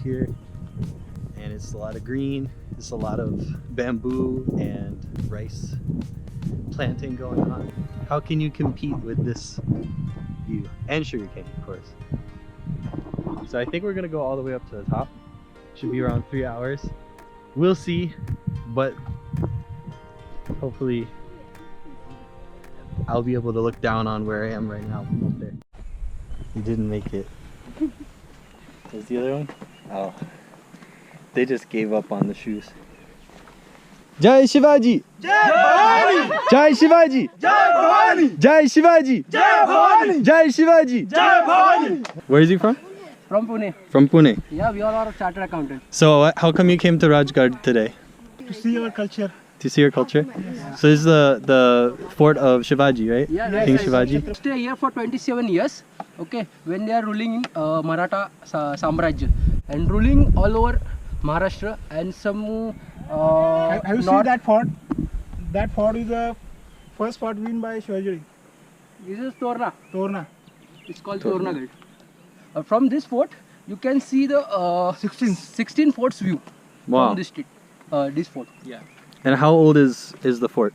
here, and it's a lot of green. It's a lot of bamboo and rice planting going on. How can you compete with this view? And sugarcane, of course. So I think we're gonna go all the way up to the top. Should be around 3 hours. We'll see, but hopefully I'll be able to look down on where I am right now from up there. You didn't make it. There's the other one? Oh. They just gave up on the shoes. Jai Shivaji! Jai Bhavani! Jai Shivaji! Jai Bhavani! Jai Shivaji! Jai Bhavani! Jai Shivaji! Jai Bhavani! Where is he from? From Pune. From Pune. Yeah, we all are chartered accountants. So how come you came to Rajgad today? To see our culture. To see your culture? Yes. So this is the fort of Shivaji, right? Yeah, King Shivaji. Stay here for 27 years. Okay, when they are ruling in Maratha Samrajya and ruling all over Maharashtra and some. Have you seen that fort? That fort is the first fort built by Shivaji. This is Torna. Torna. It's called Torna Gate. From this fort, you can see the 16 forts view. Wow. From this fort. Yeah. And how old is the fort?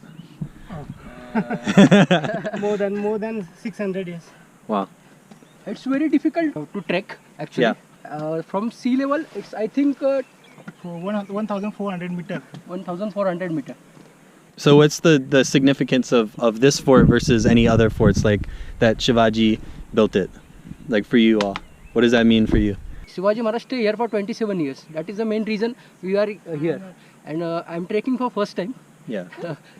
more than 600 years. Wow. It's very difficult to trek actually. Yeah. From sea level, it's I think 1,400 meter. 1,400 meter. So what's the significance of this fort versus any other forts like that Shivaji built it? Like for you all, what does that mean for you? Shivaji Maharaj stayed here for 27 years. That is the main reason we are here. And I'm trekking for first time. Yeah.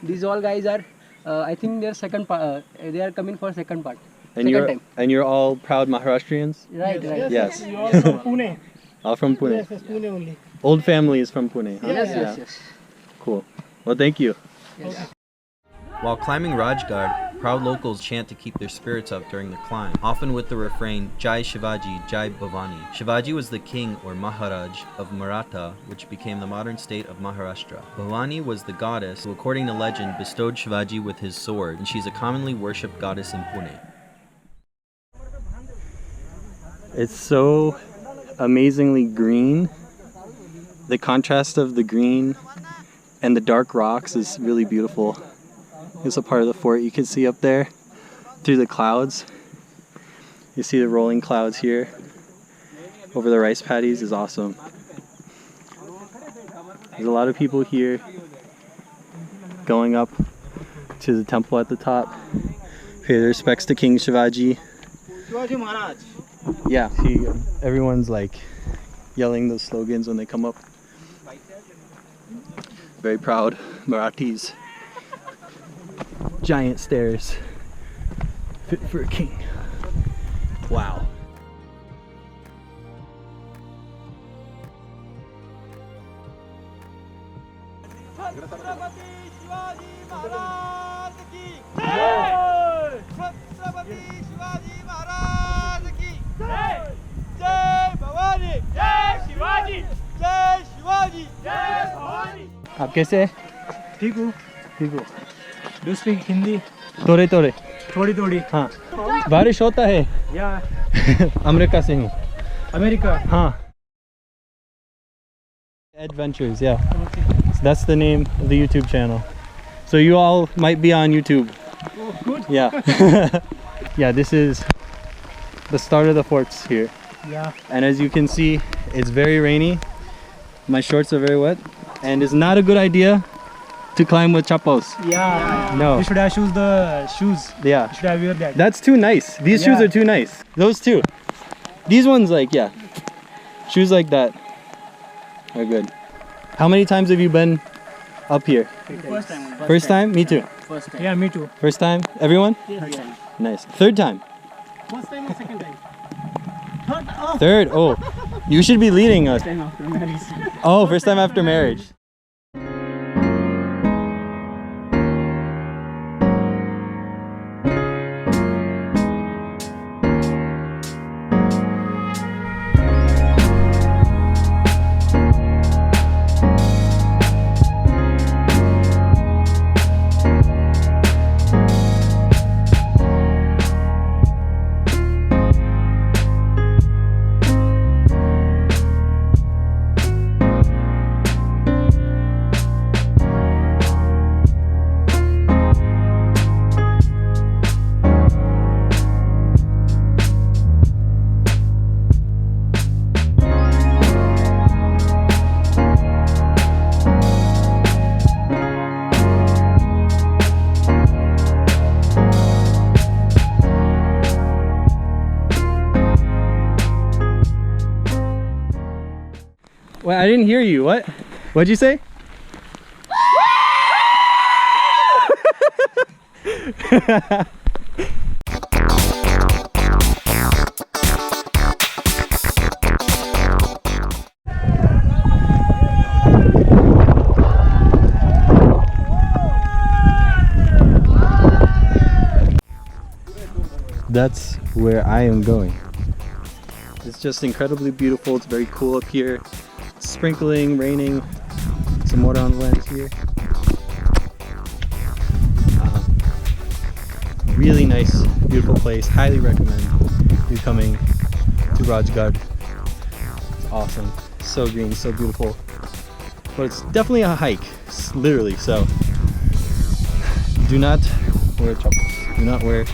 These all guys are, I think they're second part. They are coming for second part. And you're all proud Maharashtrians? Right, right. Yes. You all from Pune. All from Pune. Yes, yes, Pune only. Old family is from Pune. Huh? Yes, Yeah. yes. Cool. Well, thank you. Yes. While climbing Rajgad, proud locals chant to keep their spirits up during the climb, often with the refrain, Jai Shivaji, Jai Bhavani. Shivaji was the king or Maharaj of Maratha, which became the modern state of Maharashtra. Bhavani was the goddess who, according to legend, bestowed Shivaji with his sword, and she's a commonly worshipped goddess in Pune. It's so amazingly green. The contrast of the green and the dark rocks is really beautiful. It's a part of the fort you can see up there through the clouds. You see the rolling clouds here over the rice paddies is awesome. There's a lot of people here going up to the temple at the top. Pay their respects to King Shivaji. Shivaji Maharaj. Yeah, see, everyone's like yelling those slogans when they come up. Very proud Marathis. Giant stairs. Fit for a king. Wow. आप कैसे हैं? ठीक हूँ. ठीक हो. Do you speak Hindi? थोड़े थोड़े. थोड़ी थोड़ी. हाँ. बारिश होता है. Yeah. अमेरिका से हूँ. America. हाँ. Adventures, yeah. So that's the name of the YouTube channel. So you all might be on YouTube. Oh, good. Yeah. Yeah, this is the start of the forts here. Yeah. And as you can see, it's very rainy. My shorts are very wet. And it's not a good idea to climb with chappals. Yeah. No. You should have choose the shoes. Yeah. You should have wear that. That's too nice. These shoes Yeah. are too nice. Those two. These ones, like, yeah. Shoes like that are good. How many times have you been up here? First time. First time? Me too. First time. Yeah, me too. First time? Everyone? Yes. Nice. Third time? First time or second time? Third? Oh. You should be leading us. Time after marriage. Oh, first time after marriage. I didn't hear you. What? What'd you say? That's where I am going. It's just incredibly beautiful. It's very cool up here. It's sprinkling, raining, some water on the lens here. Really nice, beautiful place. Highly recommend you coming to Rajgad. It's awesome. So green, so beautiful. But it's definitely a hike, literally. So do not wear chappals. Do not wear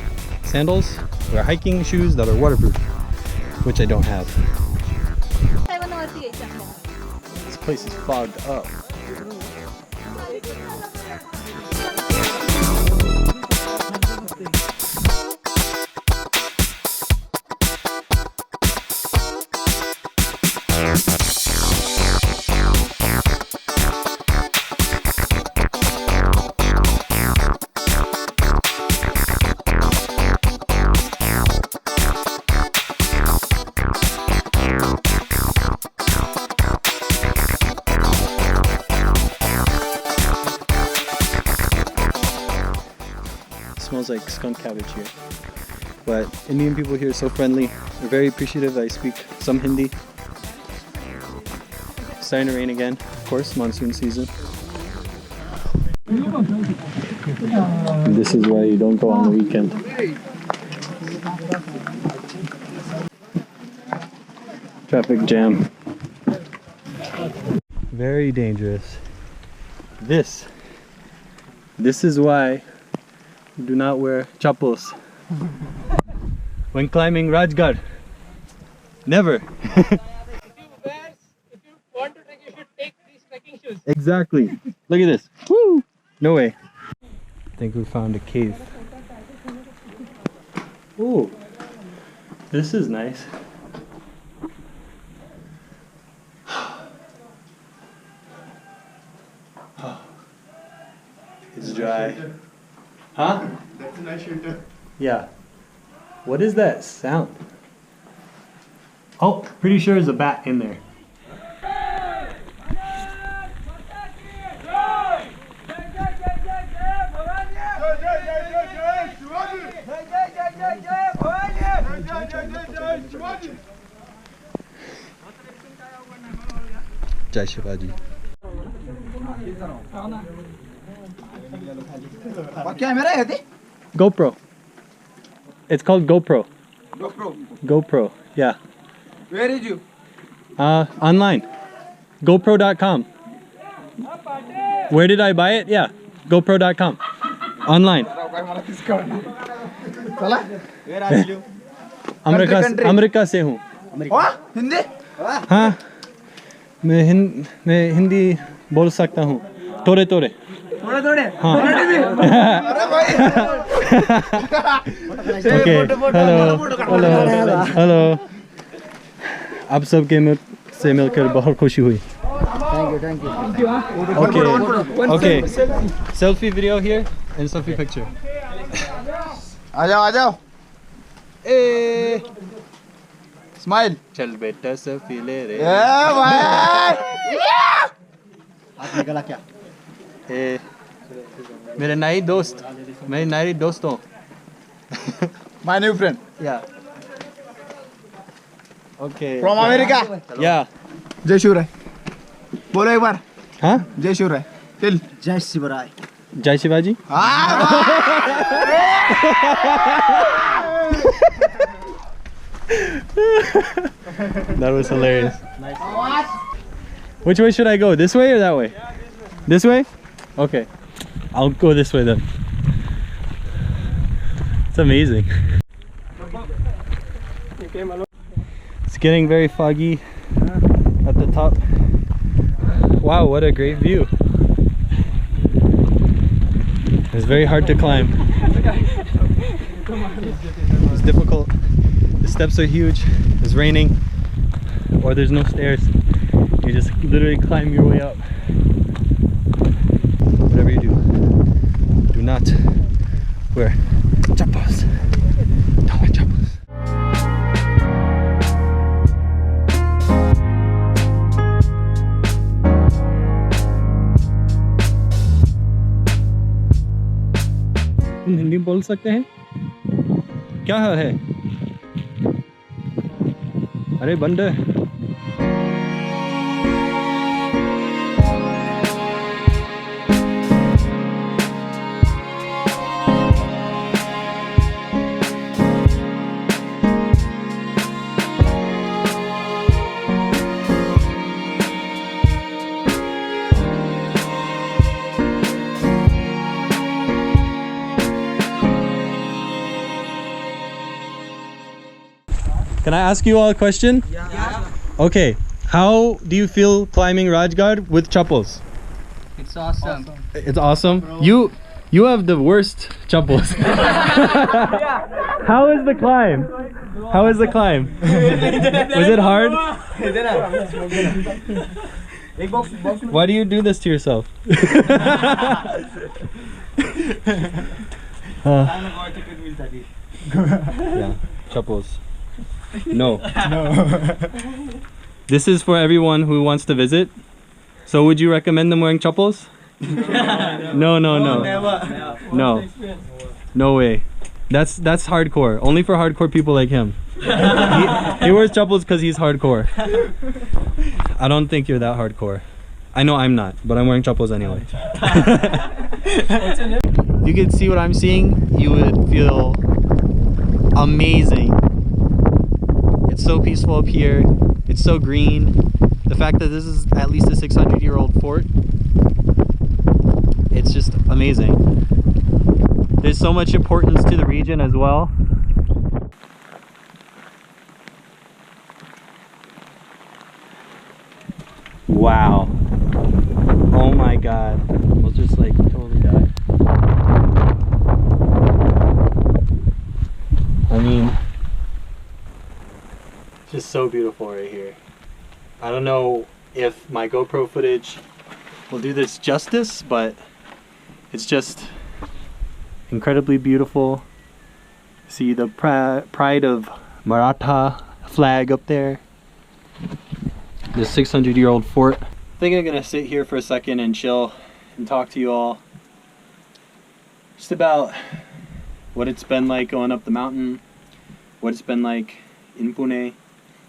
sandals. Wear hiking shoes that are waterproof, which I don't have. This place is fogged up. Smells like skunk cabbage here, but Indian people here are so friendly. They're very appreciative. I speak some Hindi. It's starting to rain again, of course, monsoon season. This is why you don't go on the weekend. Traffic jam. Very dangerous. This is why do not wear chappals when climbing Rajgad. Never. If you want to trek, you should take these trekking shoes. Exactly. Look at this. Woo! No way. I think we found a cave. Ooh, this is nice. It's dry. Huh? That's a nice shelter. Yeah. What is that sound? Oh, pretty sure there's a bat in there. Jai Shivaji. GoPro. It's called GoPro. GoPro. Yeah. Where is you? Online. GoPro.com. Where did I buy it? Yeah. GoPro.com. Online. Where are you? America से हूँ. Hindi? हाँ. मैं हिंदी बोल सकता हूँ. थोड़े थोड़े. हाँ. Okay. Hello. आप सबके से मिलकर बहुत खुशी हुई. Thank you. Okay. Selfie video here and selfie picture. आ जाओ. Smile. चल बेटा selfie ले रे. हाथ निकला क्या? मेरे नई दोस्त. मेरी नई दोस्तों. My new friend. Yeah. Okay. From America. Yeah. जय शिवराय. बोलो एक बार. हाँ? जय शिवराय. Till. जय शिवराय. जय Shivaji. That was hilarious. Which way should I go? This way or that way? This way? Okay. I'll go this way then. It's amazing. It's getting very foggy at the top. Wow, what a great view. It's very hard to climb. It's difficult. The steps are huge. It's raining, or there's no stairs. You're just literally climb your way up. Whatever you do, do not wear chappals. Don't wear chappals. तुम हिंदी बोल सकते हैं? क्या हाल है? अरे बंदे Can I ask you all a question? Yeah. Okay. How do you feel climbing Rajgad with chappals? It's awesome. It's awesome. You have the worst chappals. How is the climb? How is the climb? Was it hard? Why do you do this to yourself? Yeah, chappals. No. This is for everyone who wants to visit. So would you recommend them wearing chappals? No. No. No way. That's hardcore. Only for hardcore people like him. He wears chappals because he's hardcore. I don't think you're that hardcore. I know I'm not, but I'm wearing chappals anyway. If you could see what I'm seeing, you would feel amazing. It's so peaceful up here. It's so green. The fact that this is at least a 600-year-old fort, it's just amazing. There's so much importance to the region as well. Wow. Oh my god. We'll just like totally die. I mean, just so beautiful right here. I don't know if my GoPro footage will do this justice, but it's just incredibly beautiful. See the pride of Maratha flag up there. This 600-year-old fort. I think I'm gonna sit here for a second and chill and talk to you all just about what it's been like going up the mountain, what it's been like in Pune.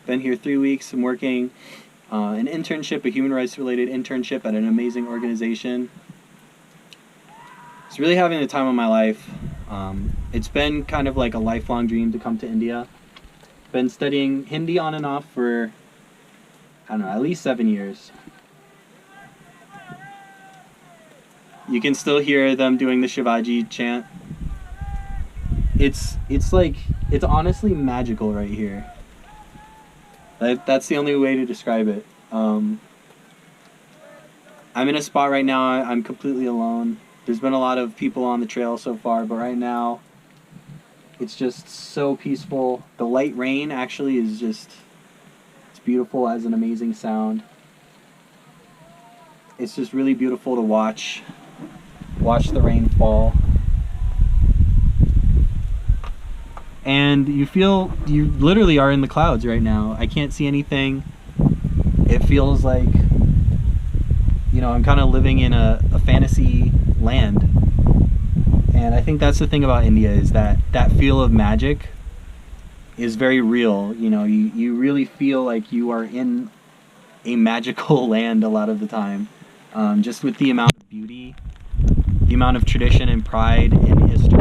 Been here 3 weeks. I'm working an internship, a human rights related internship at an amazing organization. It's really having the time of my life. It's been kind of like a lifelong dream to come to India. Been studying Hindi on and off for, I don't know, at least 7 years. You can still hear them doing the Shivaji chant. It's honestly magical right here. That's the only way to describe it. I'm in a spot right now, I'm completely alone. There's been a lot of people on the trail so far, but right now, it's just so peaceful. The light rain actually is just, it's beautiful, as an amazing sound. It's just really beautiful to watch the rain fall. And you literally are in the clouds right now. I can't see anything. It feels like, you know, I'm kind of living in a fantasy land. And I think that's the thing about India, is that feel of magic is very real. You know, you really feel like you are in a magical land a lot of the time. Just with the amount of beauty, the amount of tradition and pride in history,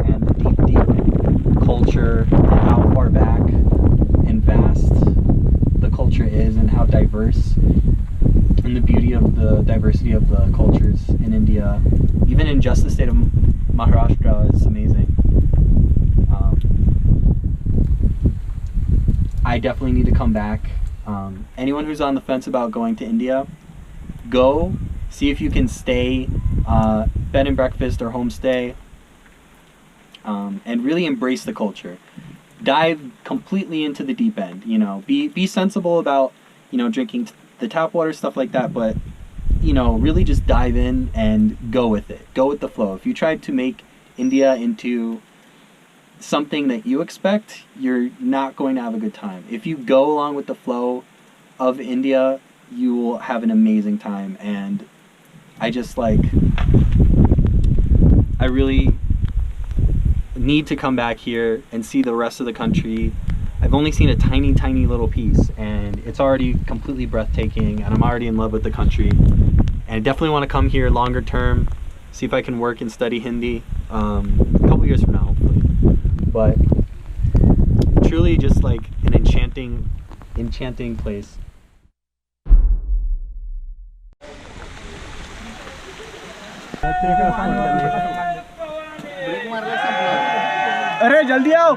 and the deep culture, and how far back and vast the culture is, and how diverse, and the beauty of the diversity of the cultures in India, even in just the state of Maharashtra, is amazing. I definitely need to come back. Anyone who's on the fence about going to India, go, see if you can stay bed and breakfast or homestay, and really embrace the culture. Dive completely into the deep end. You know, be sensible about, you know, drinking the tap water, stuff like that, but you know, really just dive in and go with it. Go with the flow. If you try to make India into something that you expect, you're not going to have a good time. If you go along with the flow of India, you will have an amazing time. And I just like, I really need to come back here and see the rest of the country. I've only seen a tiny, tiny little piece, and it's already completely breathtaking, and I'm already in love with the country. And I definitely want to come here longer term, see if I can work and study Hindi a couple years from now, hopefully. But truly just like an enchanting place. अरे जल्दी आओ.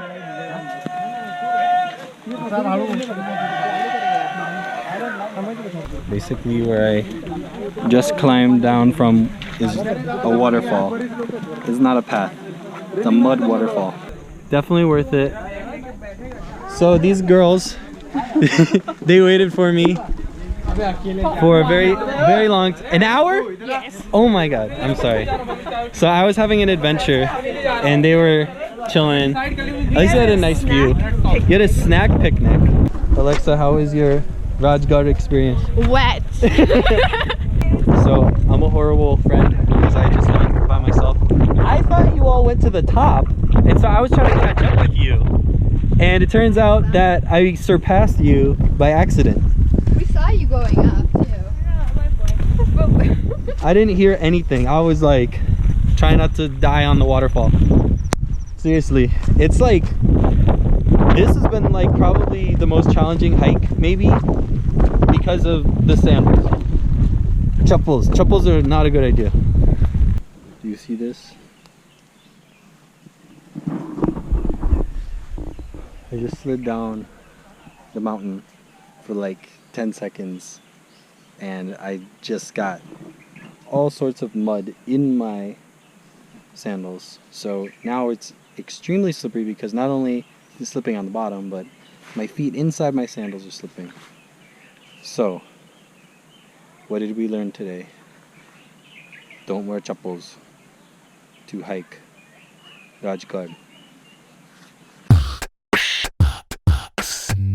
Basically where I just climbed down from is a waterfall. It's not a path. It's a mud waterfall. Definitely worth it. So these girls, they waited for me for a very long an hour? Yes. Oh my god, I'm sorry. So I was having an adventure and they were chilling. At least they had a nice view. You had a snack picnic. Alexa, how was your Rajgad experience? Wet. So I'm a horrible friend because I just went by myself. I thought you all went to the top, and so I was trying to catch up with you. And it turns out that I surpassed you by accident. We saw you going up too. I didn't hear anything. I was like trying not to die on the waterfall. Seriously, it's like, this has been like probably the most challenging hike, maybe, because of the sandals. Chappals are not a good idea. Do you see this? I just slid down the mountain for like 10 seconds and I just got all sorts of mud in my sandals. So now it's extremely slippery because not only is it slipping on the bottom, but my feet inside my sandals are slipping. So, what did we learn today? Don't wear chappals to hike Rajgad.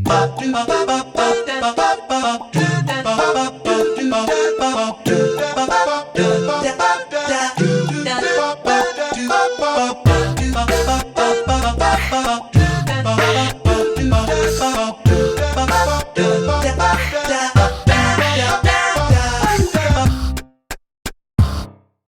Ba do ba ba ba da ba ba do da ba ba do da ba ba do